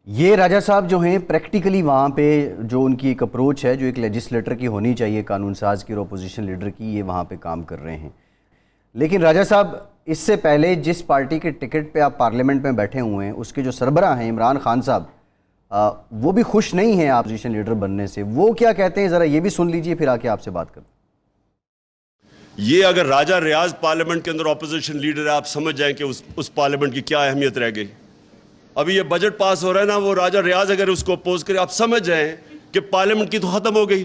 یہ راجہ صاحب جو ہیں پریکٹیکلی وہاں پہ جو ان کی ایک اپروچ ہے جو ایک لیجسلیٹر کی ہونی چاہیے، قانون ساز کی اور اپوزیشن لیڈر کی، یہ وہاں پہ کام کر رہے ہیں. لیکن راجہ صاحب اس سے پہلے جس پارٹی کے ٹکٹ پہ آپ پارلیمنٹ میں بیٹھے ہوئے ہیں اس کے جو سربراہ ہیں عمران خان صاحب، وہ بھی خوش نہیں ہیں اپوزیشن لیڈر بننے سے. وہ کیا کہتے ہیں ذرا یہ بھی سن لیجئے، پھر آ کے آپ سے بات کریں. یہ اگر راجہ ریاض پارلیمنٹ کے اندر اپوزیشن لیڈر ہے، آپ سمجھ جائیں کہ اس پارلیمنٹ کی کیا اہمیت رہ گئی. ابھی یہ بجٹ پاس ہو رہا ہے نا، وہ راجہ ریاض اگر اس کو اپوز کرے، آپ سمجھ جائیں کہ پارلیمنٹ کی تو ختم ہو گئی.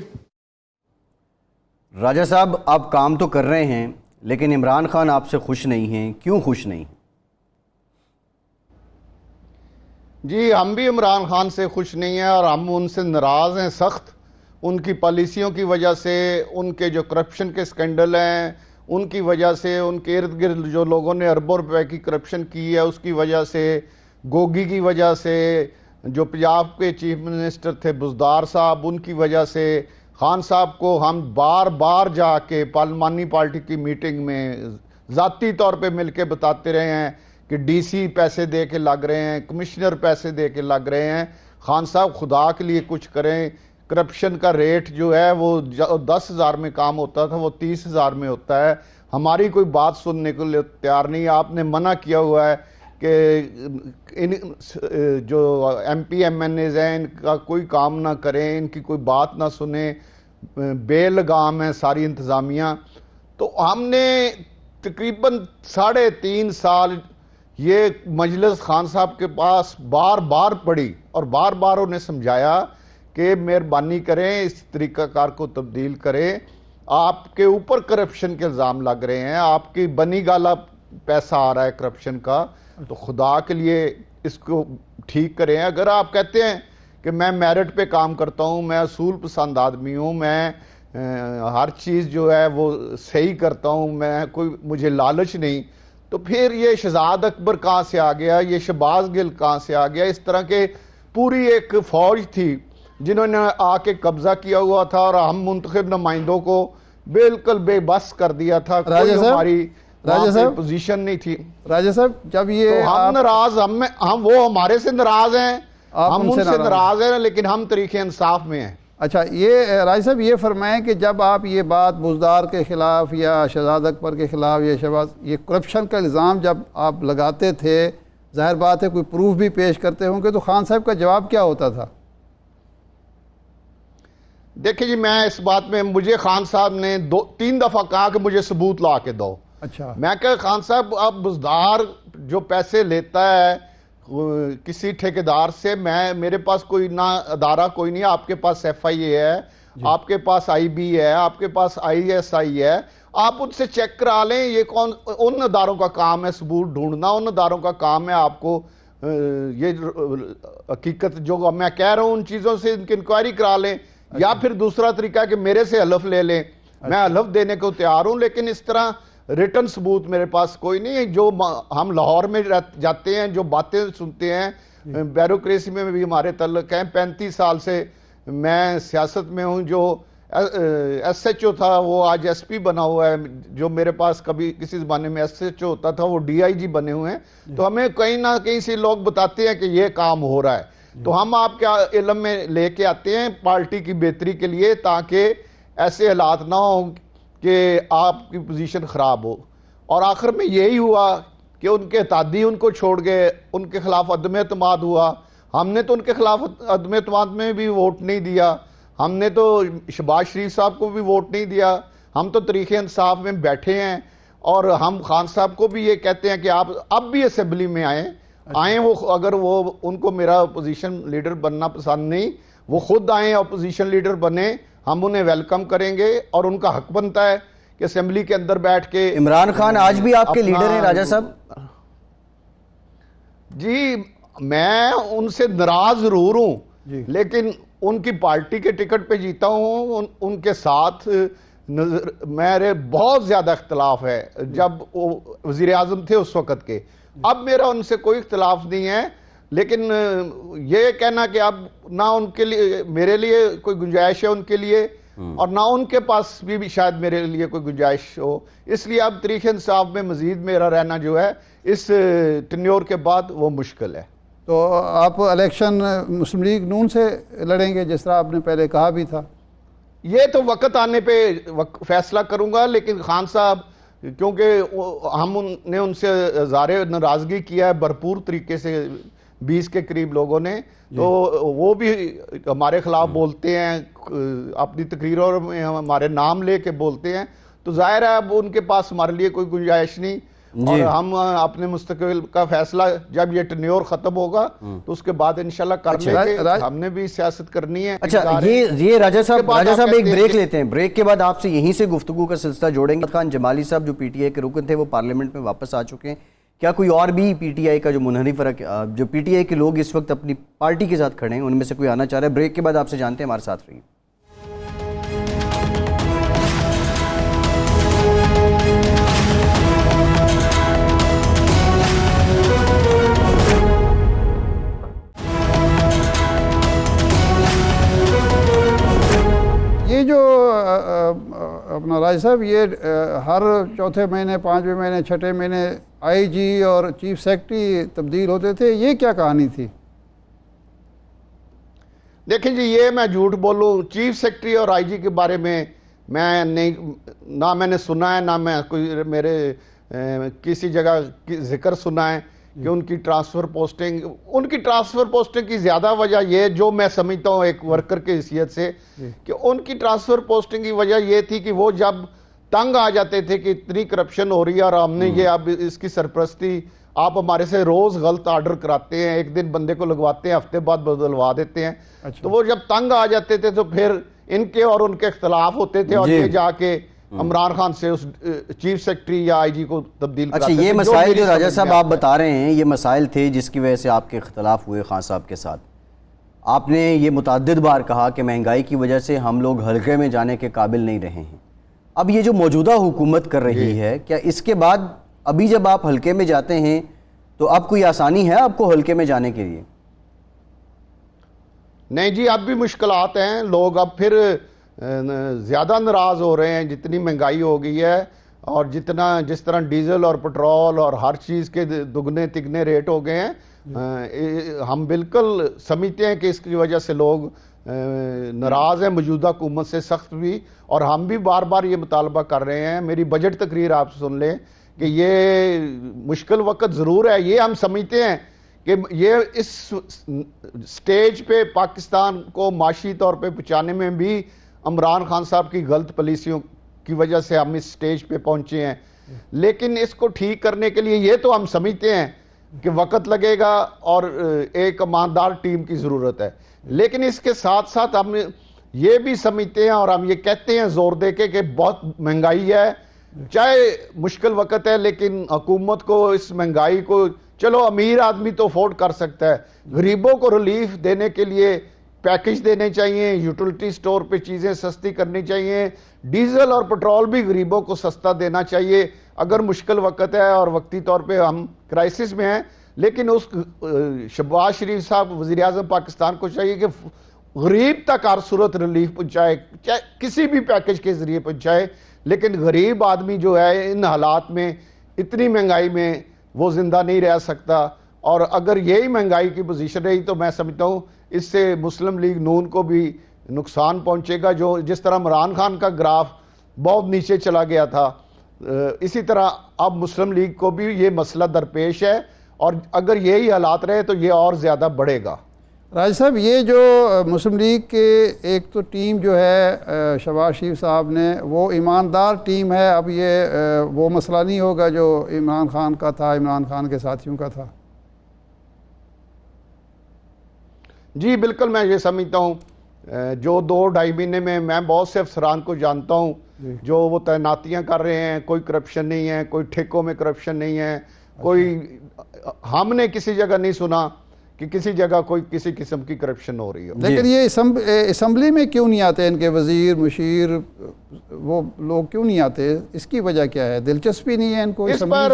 راجہ صاحب آپ کام تو کر رہے ہیں لیکن عمران خان آپ سے خوش نہیں ہیں، کیوں خوش نہیں؟ جی ہم بھی عمران خان سے خوش نہیں ہیں اور ہم ان سے ناراض ہیں سخت. ان کی پالیسیوں کی وجہ سے، ان کے جو کرپشن کے سکینڈل ہیں ان کی وجہ سے، ان کے ارد گرد جو لوگوں نے اربوں روپے کی کرپشن کی ہے اس کی وجہ سے، گوگی کی وجہ سے، جو پنجاب کے چیف منسٹر تھے بزدار صاحب، ان کی وجہ سے خان صاحب کو ہم بار بار جا کے پارلیمانی پارٹی کی میٹنگ میں ذاتی طور پہ مل کے بتاتے رہے ہیں کہ ڈی سی پیسے دے کے لگ رہے ہیں، کمشنر پیسے دے کے لگ رہے ہیں. خان صاحب خدا کے لیے کچھ کریں. کرپشن کا ریٹ جو ہے وہ 10,000 میں کام ہوتا تھا، وہ 30,000 میں ہوتا ہے. ہماری کوئی بات سننے کو تیار نہیں. آپ نے منع کیا ہوا ہے کہ جو M P M N Es ہیں ان کا کوئی کام نہ کریں، ان کی کوئی بات نہ سنیں، بے لگام ہے ساری انتظامیہ. تو ہم نے تقریباً 3.5 سال یہ مجلس خان صاحب کے پاس بار بار پڑھی اور بار بار انہیں سمجھایا کہ مہربانی کریں اس طریقہ کار کو تبدیل کریں. آپ کے اوپر کرپشن کے الزام لگ رہے ہیں، آپ کی بنی گالا پیسہ آ رہا ہے کرپشن کا، تو خدا کے لیے اس کو ٹھیک کریں. اگر آپ کہتے ہیں کہ میں میرٹ پہ کام کرتا ہوں، میں اصول پسند آدمی ہوں، میں ہر چیز جو ہے وہ صحیح کرتا ہوں، مجھے لالچ نہیں، تو پھر یہ شہزاد اکبر کہاں سے آ گیا، یہ شہباز گل کہاں سے آ گیا؟ اس طرح کے پوری ایک فوج تھی جنہوں نے آ کے قبضہ کیا ہوا تھا اور ہم منتخب نمائندوں کو بالکل بے بس کر دیا تھا. کوئی ہماری پوزیشن نہیں تھی. راجہ صاحب جب یہ تو ہم ناراض، وہ ہمارے سے ناراض ہیں، ہم ان سے ناراض ہیں، لیکن ہم طریق انصاف میں ہیں. اچھا یہ راجہ صاحب یہ فرمائیں کہ جب آپ یہ بات بزدار کے خلاف یا شہزاد اکبر کے خلاف یا یہ کرپشن کا الزام جب آپ لگاتے تھے، ظاہر بات ہے کوئی پروف بھی پیش کرتے ہوں گے، تو خان صاحب کا جواب کیا ہوتا تھا؟ دیکھیں جی، میں اس بات میں، مجھے خان صاحب نے 3 دفعہ کہا کہ مجھے ثبوت لا کے دو. اچھا میں کہ خان صاحب اب بزدار جو پیسے لیتا ہے کسی ٹھیکیدار سے، میرے پاس کوئی نہ ادارہ کوئی نہیں. آپ کے پاس ایف آئی اے ہے، آپ کے پاس آئی بی ہے، آپ کے پاس آئی ایس آئی ہے، آپ ان سے چیک کرا لیں. یہ ان اداروں کا کام ہے ثبوت ڈھونڈنا، ان اداروں کا کام ہے آپ کو یہ حقیقت جو میں کہہ رہا ہوں ان چیزوں سے ان کی انکوائری کرا لیں. یا پھر دوسرا طریقہ ہے کہ میرے سے حلف لے لیں، میں حلف دینے کو تیار ہوں، لیکن اس طرح ریٹن ثبوت میرے پاس کوئی نہیں ہے. جو ہم لاہور میں جاتے ہیں، جو باتیں سنتے ہیں، بیوروکریسی میں بھی ہمارے تعلق ہیں. 35 سال سے میں سیاست میں ہوں. جو ایس ایچ او تھا وہ آج ایس پی بنا ہوا ہے، جو میرے پاس کبھی کسی زمانے میں ایس ایچ او ہوتا تھا وہ ڈی آئی جی بنے ہوئے ہیں. تو ہمیں کہیں نہ کہیں سے لوگ بتاتے ہیں کہ یہ کام ہو رہا ہے، تو ہم آپ کے علم میں لے کے آتے ہیں پارٹی کی بہتری کے لیے، تاکہ ایسے حالات نہ ہوں کہ آپ کی پوزیشن خراب ہو. اور آخر میں یہی ہوا کہ ان کے اتحادی ان کو چھوڑ گئے، ان کے خلاف عدم اعتماد ہوا. ہم نے تو ان کے خلاف عدم اعتماد میں بھی ووٹ نہیں دیا، ہم نے تو شہباز شریف صاحب کو بھی ووٹ نہیں دیا. ہم تو طریق انصاف میں بیٹھے ہیں اور ہم خان صاحب کو بھی یہ کہتے ہیں کہ آپ اب بھی اسمبلی میں آئیں. وہ اگر ان کو میرا اپوزیشن لیڈر بننا پسند نہیں، وہ خود آئیں اپوزیشن لیڈر بنے، ہم انہیں ویلکم کریں گے. اور ان کا حق بنتا ہے کہ اسمبلی کے اندر بیٹھ کے. عمران خان آج بھی آپ کے لیڈر ہیں راجہ صاحب؟ جی میں ان سے ناراض ضرور ہوں، لیکن ان کی پارٹی کے ٹکٹ پہ جیتا ہوں. ان کے ساتھ میرے بہت زیادہ اختلاف ہے جب وہ وزیر اعظم تھے اس وقت کے. اب میرا ان سے کوئی اختلاف نہیں ہے، لیکن یہ کہنا کہ اب نہ ان کے لیے میرے لیے کوئی گنجائش ہے ان کے لیے، اور نہ ان کے پاس بھی شاید میرے لیے کوئی گنجائش ہو. اس لیے اب طریق انصاف میں مزید میرا رہنا جو ہے اس ٹینیور کے بعد وہ مشکل ہے. تو آپ الیکشن مسلم لیگ نون سے لڑیں گے جس طرح آپ نے پہلے کہا بھی تھا؟ یہ تو وقت آنے پہ فیصلہ کروں گا، لیکن خان صاحب کیونکہ ہم نے ان سے اظہار ناراضگی کیا ہے بھرپور طریقے سے، 20 کے قریب لوگوں نے، تو وہ بھی ہمارے خلاف بولتے ہیں، اپنی تقریروں میں ہمارے نام لے کے بولتے ہیں، تو ظاہر ہے اب ان کے پاس ہمارے لیے کوئی گنجائش نہیں، اور ہم اپنے مستقبل کا فیصلہ جب یہ ٹنیور ختم ہوگا تو اس کے بعد انشاءاللہ کر لیں گے، ہم نے بھی سیاست کرنی ہے۔ اچھا یہ راجہ صاحب ایک بریک لیتے ہیں، بریک کے بعد آپ سے یہیں سے گفتگو کا سلسلہ جوڑیں گے۔ خان جمالی صاحب جو پی ٹی آئی کے رکن تھے وہ پارلیمنٹ میں واپس آ چکے ہیں، کیا کوئی اور بھی پی ٹی آئی کا جو منحرف جو پی ٹی آئی کے لوگ اس وقت اپنی پارٹی کے ساتھ کھڑے ہیں ان میں سے کوئی آنا چاہ رہا ہے؟ بریک کے بعد آپ سے جانتے ہیں، ہمارے ساتھ رہیے۔ یہ جو اپنا راج صاحب، یہ ہر چوتھے مہینے، 5ویں مہینے، 6ٹھے مہینے آئی جی اور چیف سیکرٹری تبدیل ہوتے تھے، یہ کیا کہانی تھی؟ دیکھیں جی، یہ میں جھوٹ بولوں، چیف سیکرٹری اور آئی جی کے بارے میں نہ میں نے سنا ہے، نہ میں کوئی میرے کسی جگہ ذکر سنا ہے کہ ان کی ٹرانسفر پوسٹنگ کی زیادہ وجہ یہ جو میں سمجھتا ہوں ایک ورکر کی حیثیت سے، کہ ان کی ٹرانسفر پوسٹنگ کی وجہ یہ تھی کہ وہ جب تنگ آ جاتے تھے کہ اتنی کرپشن ہو رہی ہے اور ہم نے یہ اب اس کی سرپرستی، آپ ہمارے سے روز غلط آرڈر کراتے ہیں، ایک دن بندے کو لگواتے ہیں، ہفتے بعد بدلوا دیتے ہیں، تو وہ جب تنگ آ جاتے تھے تو پھر ان کے اور ان کے اختلاف ہوتے تھے اور یہ جا کے عمران خان سے اس چیف سیکرٹری یا آئی جی کو تبدیل کراتے تھے۔ اچھا، یہ مسائل جو راجہ صاحب آپ بتا رہے ہیں، یہ مسائل تھے جس کی وجہ سے آپ کے اختلاف ہوئے خان صاحب کے ساتھ۔ آپ نے یہ متعدد بار کہا کہ مہنگائی کی وجہ سے ہم لوگ حلقے میں جانے کے قابل نہیں رہے ہیں۔ اب یہ جو موجودہ حکومت کر رہی ہے، کیا اس کے بعد ابھی جب آپ حلقے میں جاتے ہیں تو اب کوئی آسانی ہے آپ کو حلقے میں جانے کے لیے؟ نہیں جی، اب بھی مشکلات ہیں، لوگ اب پھر زیادہ ناراض ہو رہے ہیں، جتنی مہنگائی ہو گئی ہے اور جس طرح ڈیزل اور پٹرول اور ہر چیز کے دگنے تگنے ریٹ ہو گئے ہیں، ہم بالکل سمجھتے ہیں کہ اس کی وجہ سے لوگ ناراض ہیں موجودہ حکومت سے سخت بھی، اور ہم بھی بار بار یہ مطالبہ کر رہے ہیں۔ میری بجٹ تقریر آپ سن لیں کہ یہ مشکل وقت ضرور ہے، یہ ہم سمجھتے ہیں کہ یہ اس سٹیج پہ پاکستان کو معاشی طور پہ پہنچانے میں بھی عمران خان صاحب کی غلط پالیسیوں کی وجہ سے ہم اس سٹیج پہ پہنچے ہیں، لیکن اس کو ٹھیک کرنے کے لیے یہ تو ہم سمجھتے ہیں کہ وقت لگے گا اور ایک ایماندار ٹیم کی ضرورت ہے، لیکن اس کے ساتھ ساتھ ہم یہ بھی سمجھتے ہیں اور ہم یہ کہتے ہیں زور دے کے کہ بہت مہنگائی ہے، چاہے مشکل وقت ہے لیکن حکومت کو اس مہنگائی کو، چلو امیر آدمی تو افورڈ کر سکتا ہے، غریبوں کو ریلیف دینے کے لیے پیکج دینے چاہیے، یوٹیلٹی سٹور پہ چیزیں سستی کرنی چاہیے، ڈیزل اور پٹرول بھی غریبوں کو سستا دینا چاہیے اگر مشکل وقت ہے اور وقتی طور پہ ہم کرائسس میں ہیں، لیکن اس شہباز شریف صاحب وزیر اعظم پاکستان کو چاہیے کہ غریب تک ہر صورت ریلیف پہنچائے، چاہے کسی بھی پیکج کے ذریعے پہنچائے، لیکن غریب آدمی جو ہے ان حالات میں، اتنی مہنگائی میں وہ زندہ نہیں رہ سکتا، اور اگر یہی مہنگائی کی پوزیشن رہی تو میں سمجھتا ہوں اس سے مسلم لیگ نون کو بھی نقصان پہنچے گا، جو جس طرح عمران خان کا گراف بہت نیچے چلا گیا تھا، اسی طرح اب مسلم لیگ کو بھی یہ مسئلہ درپیش ہے، اور اگر یہی حالات رہے تو یہ اور زیادہ بڑھے گا۔ راج صاحب، یہ جو مسلم لیگ کے ایک تو ٹیم جو ہے شہباز شریف صاحب نے، وہ ایماندار ٹیم ہے، اب یہ وہ مسئلہ نہیں ہوگا جو عمران خان کا تھا، عمران خان کے ساتھیوں کا تھا؟ جی بالکل، میں یہ سمجھتا ہوں جو 2-2.5 مہینے میں بہت سے افسران کو جانتا ہوں جو وہ تعیناتیاں کر رہے ہیں، کوئی کرپشن نہیں ہے، کوئی ٹھیکوں میں کرپشن نہیں ہے، کوئی ہم نے کسی جگہ نہیں سنا کہ کسی جگہ کوئی کسی قسم کی کرپشن ہو رہی ہو۔ لیکن یہ اسمبلی میں کیوں نہیں آتے ان کے وزیر، مشیر، وہ لوگ کیوں نہیں آتے؟ اس کی وجہ کیا ہے؟ دلچسپی نہیں ہے ان کو؟ اس پر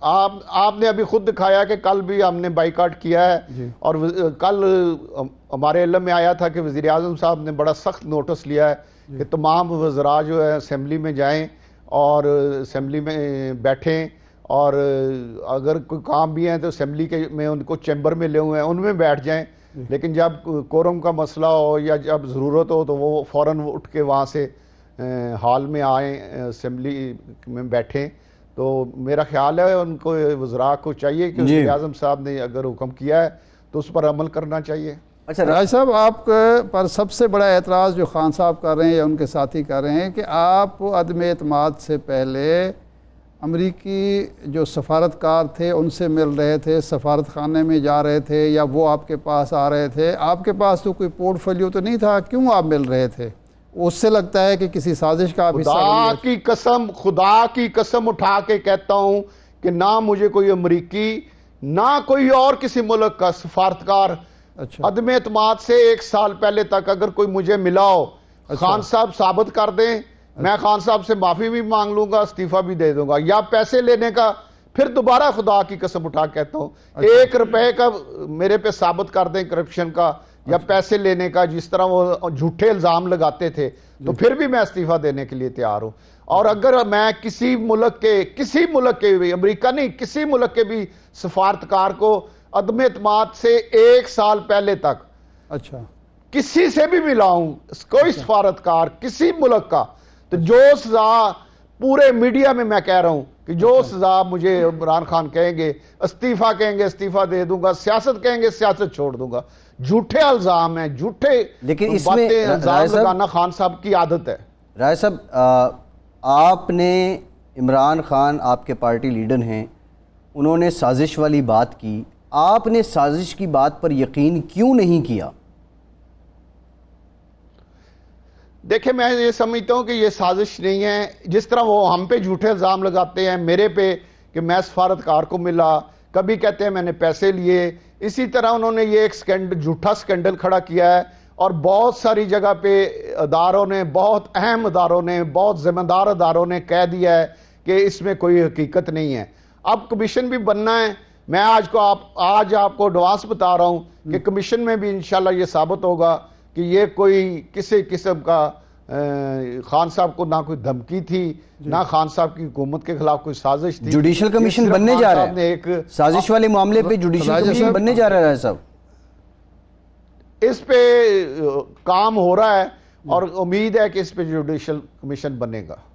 آپ نے ابھی خود دکھایا کہ کل بھی ہم نے بائیکاٹ کیا ہے، اور کل ہمارے علم میں آیا تھا کہ وزیر اعظم صاحب نے بڑا سخت نوٹس لیا ہے کہ تمام وزراء جو ہے اسمبلی میں جائیں اور اسمبلی میں بیٹھیں اور اگر کوئی کام بھی ہیں تو اسمبلی کے میں ان کو چیمبر میں لے ہوئے ہیں، ان میں بیٹھ جائیں، لیکن جب کورم کا مسئلہ ہو یا جب ضرورت ہو تو وہ فوراً اٹھ کے وہاں سے ہال میں آئیں، اسمبلی میں بیٹھیں. تو میرا خیال ہے ان کو وزراء کو چاہیے کہ وزیر اعظم صاحب نے اگر حکم کیا ہے تو اس پر عمل کرنا چاہیے. اچھا راج صاحب، آپ پر سب سے بڑا اعتراض جو خان صاحب کر رہے ہیں یا ان کے ساتھی کر رہے ہیں کہ آپ عدم اعتماد سے پہلے امریکی جو سفارتکار تھے ان سے مل رہے تھے، سفارت خانے میں جا رہے تھے، یا وہ آپ کے پاس آ رہے تھے؟ آپ کے پاس تو کوئی پورٹ فولیو تو نہیں تھا، کیوں آپ مل رہے تھے؟ اس سے لگتا ہے کہ کسی سازش کا آپ خدا کی قسم اٹھا کے کہتا ہوں کہ نہ مجھے کوئی امریکی نہ کوئی اور کسی ملک کا سفارتکار عدم اعتماد سے 1 سال پہلے تک اگر کوئی مجھے ملا ہو، خان صاحب ثابت کر دیں، میں خان صاحب سے معافی بھی مانگ لوں گا، استعفیٰ بھی دے دوں گا، یا پیسے لینے کا پھر دوبارہ خدا کی قسم اٹھا کہتا ہوں 1 روپے کا میرے پہ ثابت کر دیں کرپشن کا یا پیسے لینے کا، جس طرح وہ جھوٹے الزام لگاتے تھے، تو پھر بھی میں استعفیٰ دینے کے لیے تیار ہوں. اور اگر میں کسی ملک کے بھی، امریکہ نہیں، کسی ملک کے بھی سفارتکار کو عدم اعتماد سے 1 سال پہلے تک کسی سے بھی ملا ہوں، کوئی سفارتکار کسی ملک کا، تو جو سزا پورے میڈیا میں کہہ رہا ہوں کہ جو سزا مجھے عمران خان کہیں گے، استعفیٰ کہیں گے استعفیٰ دے دوں گا، سیاست کہیں گے سیاست چھوڑ دوں گا. جھوٹے الزام ہیں، جھوٹے لیکن اس میں الزام لگانا خان صاحب کی عادت ہے. رائے صاحب، آپ نے عمران خان آپ کے پارٹی لیڈر ہیں، انہوں نے سازش والی بات کی، آپ نے سازش کی بات پر یقین کیوں نہیں کیا؟ دیکھیں، میں یہ سمجھتا ہوں کہ یہ سازش نہیں ہے. جس طرح وہ ہم پہ جھوٹے الزام لگاتے ہیں، میرے پہ کہ میں سفارتکار کو ملا، کبھی کہتے ہیں میں نے پیسے لیے، اسی طرح انہوں نے یہ ایک جھوٹا سکینڈل کھڑا کیا ہے. اور بہت ساری جگہ پہ اداروں نے، بہت اہم اداروں نے، بہت ذمہ دار اداروں نے کہہ دیا ہے کہ اس میں کوئی حقیقت نہیں ہے. اب کمیشن بھی بننا ہے. میں آج آپ کو ایڈوانس بتا رہا ہوں کہ کمیشن میں بھی انشاءاللہ یہ ثابت ہوگا کہ یہ کوئی کسی قسم کا خان صاحب کو نہ کوئی دھمکی تھی، نہ خان صاحب کی حکومت کے خلاف کوئی سازش تھی. جوڈیشل کمیشن بننے جا رہا ہے، سازش والے معاملے پہ جوڈیشل کمیشن بننے جا رہا ہے صاحب. اس پہ کام ہو رہا ہے اور امید ہے کہ اس پہ جوڈیشل کمیشن بنے گا.